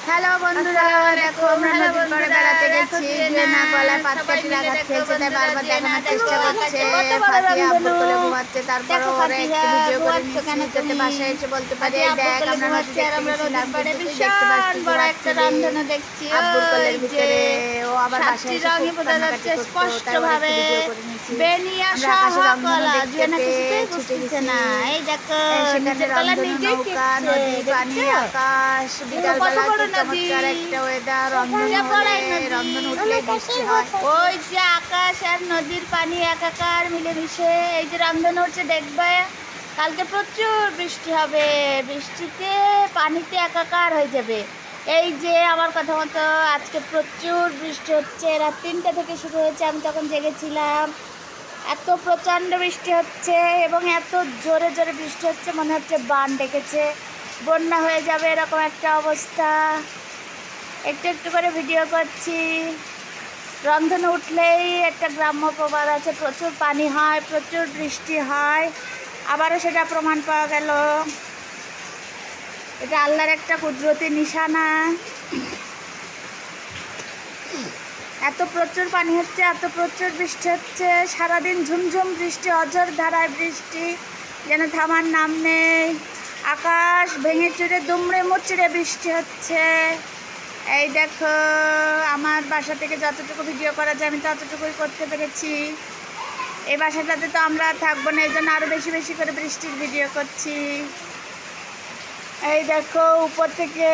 Hello বন্ধুরা, দেখো আমরা নদীর পাড়ে বেড়াতে গেছি। জুয়েনা গলায় পাতকাঠি আঘাত খেয়েছে, তাই বারবার দেখানোর চেষ্টা করছে। ফাতিয়া আব্বুর কোলে ঘুমাচ্ছে, তারপরে ওরা একটু ভিডিও করে নিচ্ছি যাতে বাসায় এসে বলতে পারি এই দেখ আমরা নদী দেখতে গেছিলাম, কিন্তু তুই দেখতে পাচ্ছি ঘুমাচ্ছিলি আব্বুর কোলের ভিতরে। ও আবার বাসায় এসে খুব কান্নাকাটি করতো, তাই ওরা একটু ভিডিও করে নিচ্ছি। আমরা আকাশে রংধনু দেখতে পেয়ে ছুটে গেছি। সেখানে রংধনু নৌকা, নদী, পানি, আকাশ, বিকালবেলা চমৎকার একটা ওয়েদার। রংধনু উঠলে বৃষ্টি হয়। ওই যে আকাশ আর নদীর পানি একাকার মিলেমিশে এই যে রংধনু উঠছে দেখবে। কালকে প্রচুর বৃষ্টি হবে, বৃষ্টিতে পানিতে একাকার হয়ে যাবে। এই যে আমার কথা মতো আজকে প্রচুর বৃষ্টি হচ্ছে, রাত 3টা থেকে শুরু হয়েছে, আমি তখন জেগেছিলাম। এত প্রচণ্ড বৃষ্টি হচ্ছে এবং এত জোরে জোরে বৃষ্টি হচ্ছে, মনে হচ্ছে বান ডেকেছে, বন্যা হয়ে যাবে এরকম একটা অবস্থা। একটু একটু করে ভিডিও করছি। রংধনু উঠলেই একটা গ্রাম্য প্রবাদ আছে, প্রচুর পানি হয়, প্রচুর বৃষ্টি হয়। আবারও সেটা প্রমাণ পাওয়া গেল। এটা আল্লাহর একটা কুদরতি নিশানা। এত প্রচুর পানি হচ্ছে, এত প্রচুর বৃষ্টি হচ্ছে, সারাদিন ঝুমঝুম বৃষ্টি, অঝোর ধারায় বৃষ্টি, যেন থামার নাম নেই। আকাশ ভেঙে চুরে দুমড়ে মুচড়ে বৃষ্টি হচ্ছে। এই দেখো আমার বাসা থেকে যতটুকু ভিডিও করা যায় আমি ততটুকুই করতে পেরেছি। এই বাসাটাতে তো আমরা থাকবো না, এই জন্য আরও বেশি বেশি করে বৃষ্টির ভিডিও করছি। এই দেখো উপর থেকে